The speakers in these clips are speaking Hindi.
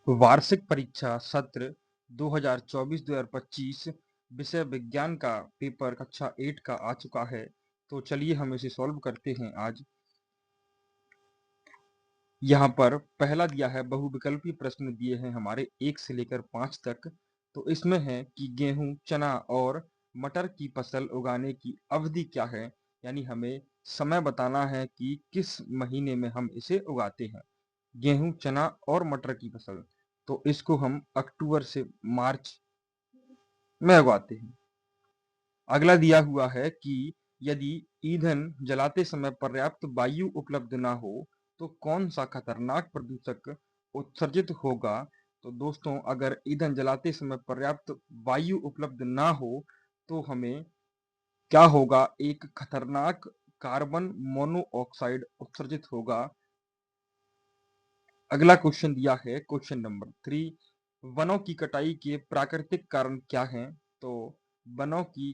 वार्षिक परीक्षा सत्र 2024-2025 विषय विज्ञान का पेपर कक्षा 8 का आ चुका है। तो चलिए हम इसे सॉल्व करते हैं आज। यहाँ पर पहला दिया है, बहुविकल्पी प्रश्न दिए हैं हमारे 1 से लेकर 5 तक। तो इसमें है कि गेहूं, चना और मटर की फसल उगाने की अवधि क्या है, यानी हमें समय बताना है कि किस महीने में हम इसे उगाते हैं। गेहूं, चना और मटर की फसल, तो इसको हम अक्टूबर से मार्च में उगाते हैं। अगला दिया हुआ है कि यदि ईंधन जलाते समय पर्याप्त वायु उपलब्ध ना हो तो कौन सा खतरनाक प्रदूषक उत्सर्जित होगा। तो दोस्तों, अगर ईंधन जलाते समय पर्याप्त वायु उपलब्ध ना हो तो हमें क्या होगा, एक खतरनाक कार्बन मोनोऑक्साइड उत्सर्जित होगा। अगला क्वेश्चन दिया है, क्वेश्चन नंबर 3, वनों की कटाई के प्राकृतिक कारण क्या हैं। तो वनों की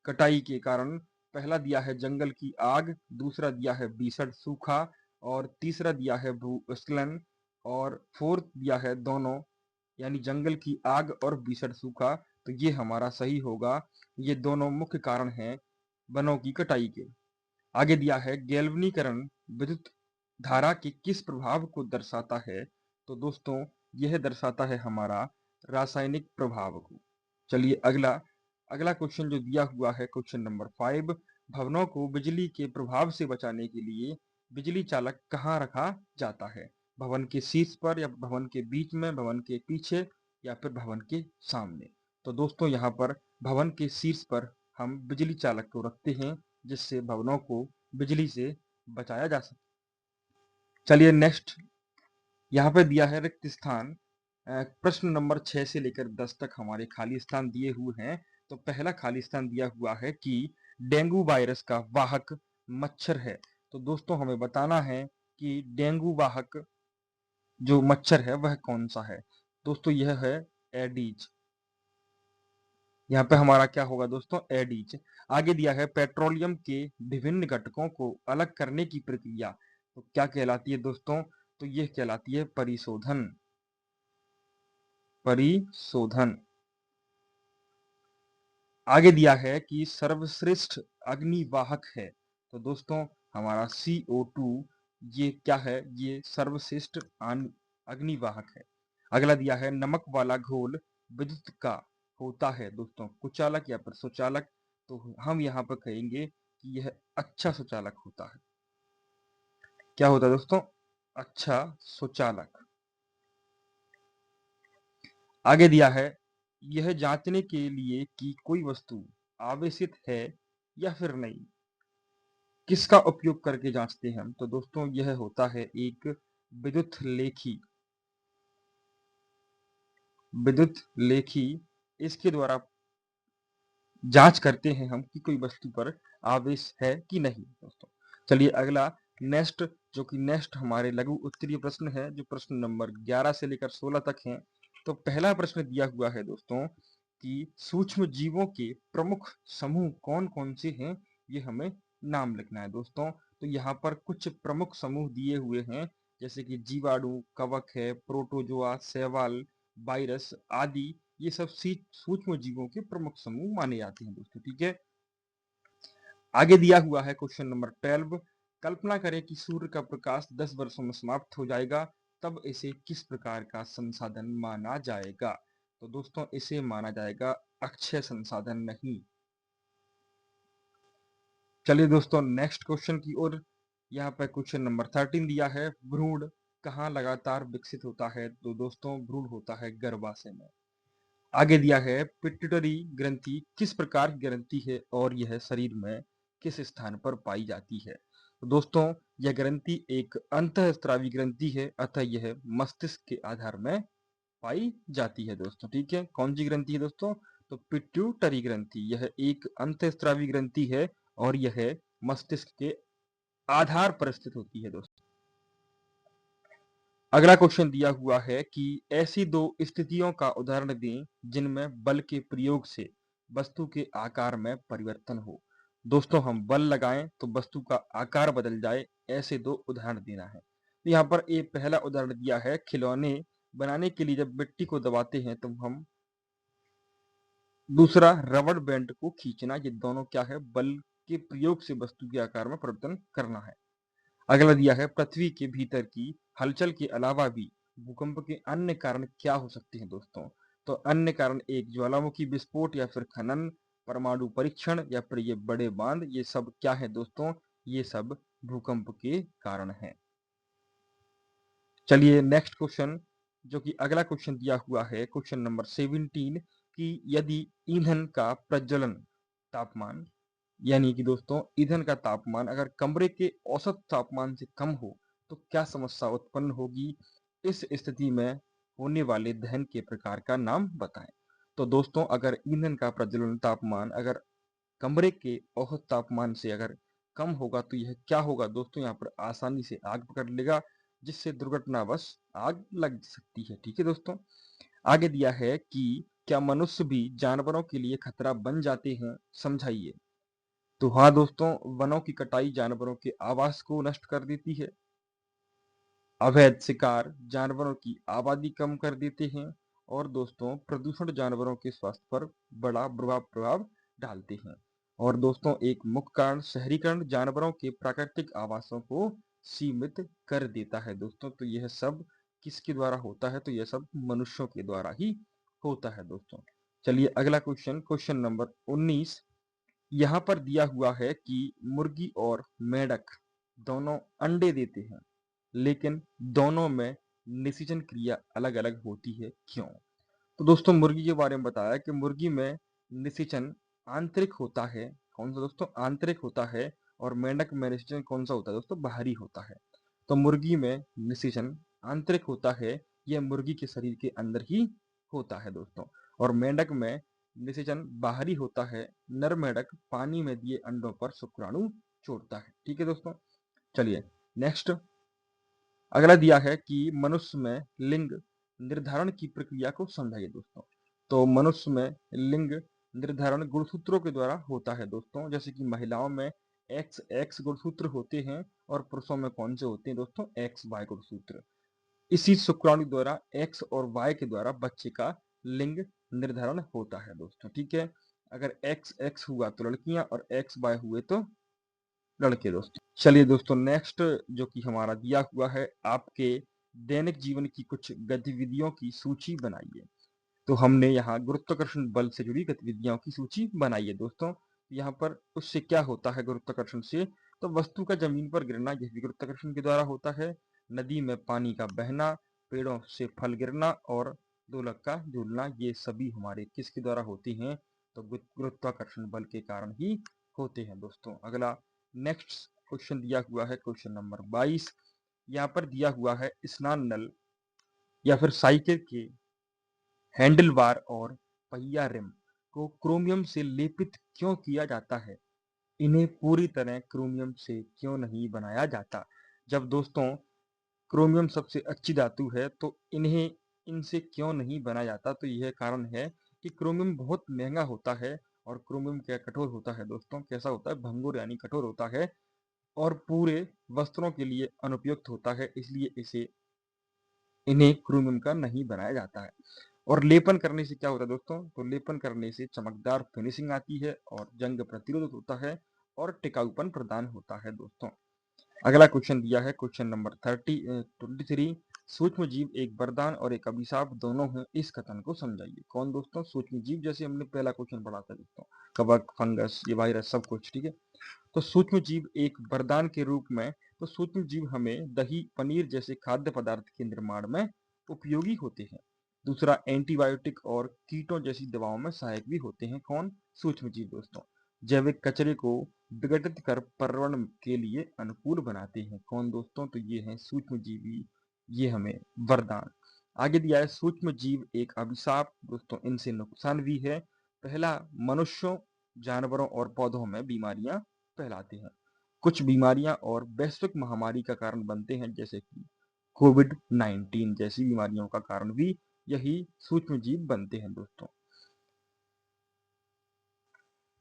कटाई के कारण पहला दिया है जंगल की आग, दूसरा दिया है भीषण सूखा और तीसरा दिया है भूस्खलन और फोर्थ दिया है दोनों, यानी जंगल की आग और भीषण सूखा। तो ये हमारा सही होगा, ये दोनों मुख्य कारण हैं वनों की कटाई के। आगे दिया है गैल्वनीकरण विद्युत धारा के किस प्रभाव को दर्शाता है। तो दोस्तों, यह दर्शाता है हमारा रासायनिक प्रभाव को। चलिए अगला अगला क्वेश्चन जो दिया हुआ है, क्वेश्चन नंबर 5, भवनों को बिजली के प्रभाव से बचाने के लिए बिजली चालक कहाँ रखा जाता है। भवन के शीर्ष पर या भवन के बीच में, भवन के पीछे या फिर भवन के सामने। तो दोस्तों, यहाँ पर भवन के शीर्ष पर हम बिजली चालक को रखते हैं जिससे भवनों को बिजली से बचाया जा सके। चलिए नेक्स्ट, यहाँ पे दिया है रिक्त स्थान। प्रश्न नंबर 6 से लेकर 10 तक हमारे खाली स्थान दिए हुए हैं। तो पहला खाली स्थान दिया हुआ है कि डेंगू वायरस का वाहक मच्छर है। तो दोस्तों, हमें बताना है कि डेंगू वाहक जो मच्छर है वह कौन सा है। दोस्तों, यह है एडीज। यहाँ पे हमारा क्या होगा दोस्तों, एडीज। आगे दिया है पेट्रोलियम के विभिन्न घटकों को अलग करने की प्रक्रिया, तो क्या कहलाती है दोस्तों। तो यह कहलाती है परिशोधन। परिशोधन। आगे दिया है कि सर्वश्रेष्ठ अग्निवाहक है। तो दोस्तों, हमारा CO2 ये क्या है, ये सर्वश्रेष्ठ अग्निवाहक है। अगला दिया है नमक वाला घोल विद्युत का होता है दोस्तों, कुचालक या फिर सुचालक। तो हम यहाँ पर कहेंगे कि यह अच्छा सुचालक होता है। क्या होता है दोस्तों, अच्छा सुचालक। आगे दिया है यह जांचने के लिए कि कोई वस्तु आवेशित है या फिर नहीं, किसका उपयोग करके जांचते हैं हम। तो दोस्तों, यह होता है एक विद्युत लेखी। विद्युत लेखी, इसके द्वारा जांच करते हैं हम कि कोई वस्तु पर आवेश है कि नहीं दोस्तों। चलिए अगला नेक्स्ट, जो कि नेक्स्ट हमारे लघु उत्तरीय प्रश्न है, जो प्रश्न नंबर 11 से लेकर 16 तक हैं। तो पहला प्रश्न दिया हुआ है दोस्तों कि सूक्ष्म जीवों के प्रमुख समूह कौन कौन से हैं, ये हमें नाम लिखना है दोस्तों। तो यहाँ पर कुछ प्रमुख समूह दिए हुए हैं, जैसे कि जीवाणु, कवक है, प्रोटोजोआ, शैवाल, वायरस आदि। ये सब सूक्ष्म जीवों के प्रमुख समूह माने जाते हैं दोस्तों, ठीक है। आगे दिया हुआ है क्वेश्चन नंबर 12, कल्पना करें कि सूर्य का प्रकाश 10 वर्षों में समाप्त हो जाएगा, तब इसे किस प्रकार का संसाधन माना जाएगा। तो दोस्तों, इसे माना जाएगा अक्षय संसाधन नहीं। चलिए दोस्तों नेक्स्ट क्वेश्चन की ओर। यहाँ पर क्वेश्चन नंबर 13 दिया है, भ्रूण कहाँ लगातार विकसित होता है। तो दोस्तों, भ्रूण होता है गर्भाशय में। आगे दिया है पिट्यूटरी ग्रंथि किस प्रकार की ग्रंथि है और यह शरीर में किस स्थान पर पाई जाती है। तो दोस्तों, यह ग्रंथि एक अंतःस्रावी ग्रंथि है, अतः यह मस्तिष्क के आधार में पाई जाती है दोस्तों, ठीक है। कौन सी ग्रंथि है दोस्तों, तो पिट्यूटरी ग्रंथि, यह एक अंतःस्रावी ग्रंथि है और यह मस्तिष्क के आधार पर स्थित होती है दोस्तों। अगला क्वेश्चन दिया हुआ है कि ऐसी दो स्थितियों का उदाहरण दें जिनमें बल के प्रयोग से वस्तु के आकार में परिवर्तन हो। दोस्तों, हम बल लगाएं तो वस्तु का आकार बदल जाए, ऐसे दो उदाहरण देना है। तो यहाँ पर एक पहला उदाहरण दिया है खिलौने बनाने के लिए जब मिट्टी को दबाते हैं तो हम दूसरा रबड़ बैंड को खींचना, ये दोनों क्या है, बल के प्रयोग से वस्तु के आकार में परिवर्तन करना है। अगला दिया है पृथ्वी के भीतर की हलचल के अलावा भी भूकंप के अन्य कारण क्या हो सकते हैं दोस्तों। तो अन्य कारण एक ज्वालामुखी विस्फोट या फिर खनन, परमाणु परीक्षण या फिर ये बड़े बांध, ये सब क्या है दोस्तों, ये सब भूकंप के कारण हैं। चलिए नेक्स्ट क्वेश्चन, जो कि अगला क्वेश्चन दिया हुआ है क्वेश्चन नंबर 17 कि यदि ईंधन का प्रज्वलन तापमान, यानी कि दोस्तों ईंधन का तापमान अगर कमरे के औसत तापमान से कम हो तो क्या समस्या उत्पन्न होगी। इस स्थिति में होने वाले दहन के प्रकार का नाम बताएं। तो दोस्तों अगर ईंधन का प्रज्वलन तापमान अगर कमरे के औसत तापमान से अगर कम होगा तो यह क्या होगा दोस्तों, यहाँ पर आसानी से आग पकड़ लेगा, जिससे दुर्घटनावश आग लग सकती है। ठीक है दोस्तों, आगे दिया है कि क्या मनुष्य भी जानवरों के लिए खतरा बन जाते हैं, समझाइए। तो हाँ दोस्तों, वनों की कटाई जानवरों के आवास को नष्ट कर देती है। अवैध शिकार जानवरों की आबादी कम कर देते हैं। और दोस्तों प्रदूषण जानवरों के स्वास्थ्य पर बड़ा प्रभाव डालते हैं। और दोस्तों एक मुख्य कारण शहरीकरण जानवरों के प्राकृतिक आवासों को सीमित कर देता है दोस्तों। तो यह सब किसके द्वारा होता है, तो यह सब मनुष्यों के द्वारा ही होता है दोस्तों। चलिए अगला क्वेश्चन, क्वेश्चन नंबर 19, यहाँ पर दिया हुआ है कि मुर्गी और मेंढक दोनों अंडे देते हैं, लेकिन दोनों में निषेचन क्रिया अलग अलग होती है, क्यों। तो दोस्तों मुर्गी के बारे में बताया कि मुर्गी में निषेचन आंतरिक होता है, कौन सा दोस्तों, आंतरिक होता है। और मेंढक में निषेचन कौन सा होता है दोस्तों, बाहरी होता है। तो मुर्गी में निषेचन आंतरिक होता है, यह मुर्गी के शरीर के अंदर ही होता है दोस्तों। और मेंढक में निषेचन बाहरी होता है, नर मेंढक पानी में दिए अंडों पर शुक्राणु छोड़ता है। ठीक है दोस्तों, चलिए नेक्स्ट, अगला दिया है कि मनुष्य में लिंग निर्धारण की प्रक्रिया को समझाइए दोस्तों। तो मनुष्य में लिंग निर्धारण गुणसूत्रों के द्वारा होता है दोस्तों, जैसे कि महिलाओं में एक्स एक्स गुणसूत्र होते हैं और पुरुषों में कौन से होते हैं दोस्तों, एक्स वाई गुणसूत्र। इसी शुक्राणु द्वारा एक्स और वाई के द्वारा बच्चे का लिंग निर्धारण होता है दोस्तों। ठीक है, अगर एक्स एक्स हुआ तो लड़कियां और एक्स वाई हुए तो लड़के दोस्तों। चलिए दोस्तों नेक्स्ट, जो कि हमारा दिया हुआ है, आपके दैनिक जीवन की कुछ गतिविधियों की सूची बनाइए। तो हमने यहाँ गुरुत्वाकर्षण बल से जुड़ी गतिविधियों की सूची बनाई है दोस्तों। यहाँ पर उससे क्या होता है गुरुत्वाकर्षण से, तो वस्तु का जमीन पर गिरना यह भी गुरुत्वाकर्षण के द्वारा होता है। नदी में पानी का बहना, पेड़ों से फल गिरना और दोलक का झूलना, ये सभी हमारे किसके द्वारा होती हैं, तो गुरुत्वाकर्षण बल के कारण ही होते हैं दोस्तों। अगला नेक्स्ट क्वेश्चन दिया हुआ है क्वेश्चन नंबर 22, यहाँ पर दिया हुआ है स्नान नल या फिर साइकिल के हैंडल बार और पहिया रिम को क्रोमियम से लेपित क्यों किया जाता है, इन्हें पूरी तरह क्रोमियम से क्यों नहीं बनाया जाता। जब दोस्तों क्रोमियम सबसे अच्छी धातु है तो इन्हें इनसे क्यों नहीं बनाया जाता, तो यह कारण है कि क्रोमियम बहुत महंगा होता है। और क्रोमियम क्या कठोर होता है दोस्तों, कैसा होता है, भंगुर यानी कठोर होता है और पूरे वस्त्रों के लिए अनुपयुक्त होता है, इसलिए इन्हें क्रोमियम का नहीं बनाया जाता है। और लेपन करने से क्या होता है दोस्तों, तो लेपन करने से चमकदार फिनिशिंग आती है और जंग प्रतिरोध होता है और टिकाऊपन प्रदान होता है दोस्तों। अगला क्वेश्चन दिया है क्वेश्चन नंबर 23, सूक्ष्म जीव एक वरदान और एक अभिशाप दोनों हैं, इस कथन को समझाइए। कौन दोस्तों, सूक्ष्म जीव, जैसे हमने पहला क्वेश्चन पढ़ा था दोस्तों, कवक फंगस ये वायरस सब कुछ। ठीक है, तो सूक्ष्म जीव एक वरदान के रूप में, तो सूक्ष्म जीव हमें दही पनीर जैसे खाद्य पदार्थ के निर्माण में उपयोगी होते हैं। दूसरा, एंटीबायोटिक और कीटों जैसी दवाओं में सहायक भी होते हैं। कौन, सूक्ष्म जीव दोस्तों। जैविक कचरे को विघटित कर पर्यावरण के लिए अनुकूल बनाते हैं। कौन दोस्तों, तो ये हैं सूक्ष्म जीवी, ये हमें वरदान। आगे दिया है सूक्ष्म जीव एक अभिशाप दोस्तों, इनसे नुकसान भी है। पहला, मनुष्यों जानवरों और पौधों में बीमारियां फैलाते हैं। कुछ बीमारियां और वैश्विक महामारी का कारण बनते हैं, जैसे कि कोविड-19 जैसी बीमारियों का कारण भी यही सूक्ष्म जीव बनते हैं दोस्तों।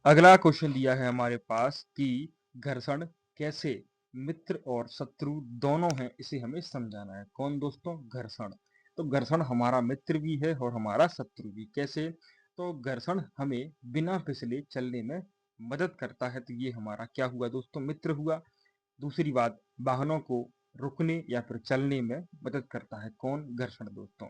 अगला क्वेश्चन दिया है हमारे पास कि घर्षण कैसे मित्र और शत्रु दोनों हैं, इसे हमें समझाना है। कौन दोस्तों, घर्षण। तो घर्षण हमारा मित्र भी है और हमारा शत्रु भी। कैसे? तो घर्षण हमें बिना फिसले चलने में मदद करता है, तो ये हमारा क्या हुआ दोस्तों? मित्र हुआ। दूसरी बात, वाहनों को रुकने या फिर चलने में मदद करता है कौन? घर्षण दोस्तों।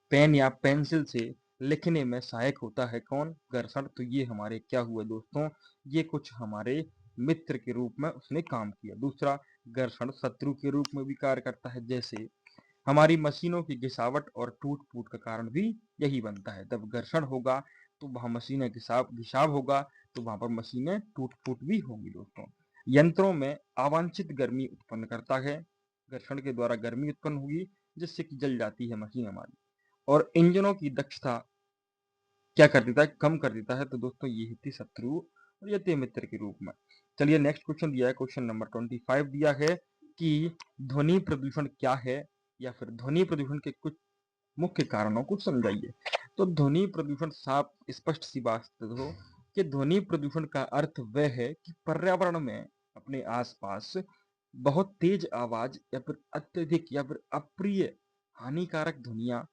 पेन या पेंसिल से लिखने में सहायक होता है कौन? घर्षण। तो ये हमारे क्या हुए दोस्तों? ये कुछ हमारे मित्र के रूप में उसने काम किया। दूसरा, घर्षण शत्रु के रूप में भी कार्य करता है। जैसे हमारी मशीनों की घिसावट और टूट-फूट का कारण भी यही बनता है। जब घर्षण होगा तो वहाँ मशीनें घिसाव होगा, तो वहाँ पर मशीनें टूट-फूट भी होंगी दोस्तों। यंत्रों में अवांछित गर्मी उत्पन्न करता है। घर्षण के द्वारा गर्मी उत्पन्न होगी, जिससे कि जल जाती है मशीन हमारी। और इंजनों की दक्षता क्या कर देता है? कम कर देता है। तो दोस्तों ये थी शत्रु और ये थे मित्र के रूप में। चलिए नेक्स्ट क्वेश्चन दिया है, क्वेश्चन नंबर 25 दिया है कि ध्वनि प्रदूषण क्या है, या फिर ध्वनि प्रदूषण के कुछ मुख्य कारणों को समझाइए। तो ध्वनि प्रदूषण साफ स्पष्ट सी बात हो कि ध्वनि प्रदूषण का अर्थ वह है कि पर्यावरण में अपने आसपास बहुत तेज आवाज या फिर अत्यधिक या फिर अप्रिय हानिकारक ध्वनियां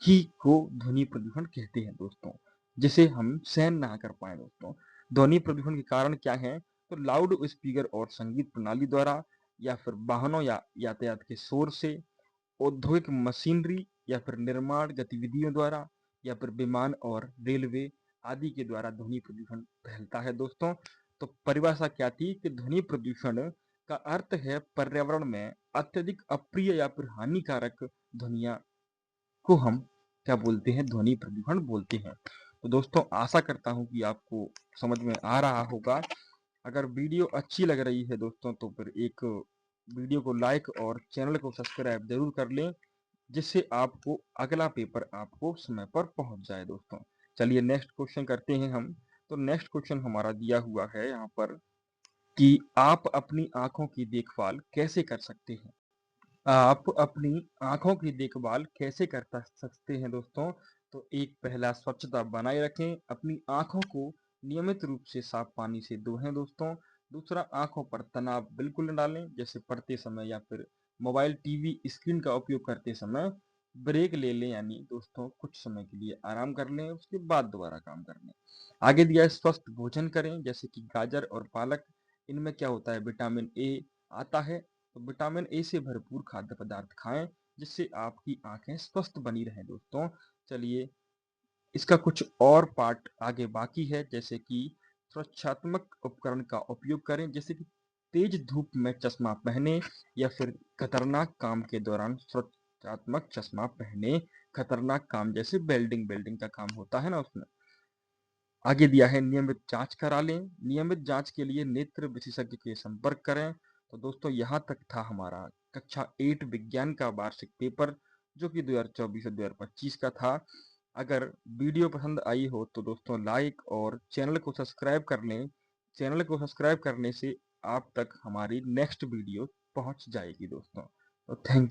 ही को ध्वनि प्रदूषण कहते हैं दोस्तों, जिसे हम सहन ना कर पाए दोस्तों। ध्वनि प्रदूषण के कारण क्या है? तो लाउड स्पीकर और संगीत प्रणाली द्वारा, या फिर वाहनों या यातायात के शोर से, औद्योगिक मशीनरी या फिर निर्माण गतिविधियों द्वारा, या फिर विमान और रेलवे आदि के द्वारा ध्वनि प्रदूषण फैलता है दोस्तों। तो परिभाषा क्या थी कि ध्वनि प्रदूषण का अर्थ है पर्यावरण में अत्यधिक अप्रिय या फिर हानिकारक ध्वनिया को हम क्या बोलते हैं? ध्वनि प्रदूषण बोलते हैं। तो दोस्तों आशा करता हूँ कि आपको समझ में आ रहा होगा। अगर वीडियो अच्छी लग रही है दोस्तों, तो फिर एक वीडियो को लाइक और चैनल को सब्सक्राइब जरूर कर लें, जिससे आपको अगला पेपर आपको समय पर पहुंच जाए दोस्तों। चलिए नेक्स्ट क्वेश्चन करते हैं हम। तो नेक्स्ट क्वेश्चन हमारा दिया हुआ है यहाँ पर कि आप अपनी आंखों की देखभाल कैसे कर सकते हैं? आप अपनी आंखों की देखभाल कैसे कर सकते हैं दोस्तों? तो एक, पहला, स्वच्छता बनाए रखें। अपनी आंखों को नियमित रूप से साफ पानी से धोएं दोस्तों। दूसरा, आंखों पर तनाव बिल्कुल न डालें, जैसे पढ़ते समय या फिर मोबाइल टीवी स्क्रीन का उपयोग करते समय ब्रेक ले लें, यानी दोस्तों कुछ समय के लिए आराम कर लें, उसके बाद दोबारा काम कर लें। आगे दिया है, स्वस्थ भोजन करें, जैसे कि गाजर और पालक। इनमें क्या होता है? विटामिन ए आता है। तो विटामिन ए से भरपूर खाद्य पदार्थ खाएं, जिससे आपकी आंखें स्वस्थ बनी रहें दोस्तों। चलिए इसका कुछ और पार्ट आगे बाकी है, जैसे कि सुरक्षात्मक उपकरण का उपयोग करें, जैसे कि तेज धूप में चश्मा पहने, या फिर खतरनाक काम के दौरान सुरक्षात्मक चश्मा पहने। खतरनाक काम जैसे वेल्डिंग वेल्डिंग का काम होता है ना उसमें। आगे दिया है, नियमित जांच करा लें। नियमित जांच के लिए नेत्र विशेषज्ञ के संपर्क करें। तो दोस्तों यहाँ तक था हमारा कक्षा 8 विज्ञान का वार्षिक पेपर, जो कि 2024 से 2025 का था। अगर वीडियो पसंद आई हो तो दोस्तों लाइक और चैनल को सब्सक्राइब कर लें। चैनल को सब्सक्राइब करने से आप तक हमारी नेक्स्ट वीडियो पहुंच जाएगी दोस्तों। तो थैंक यू।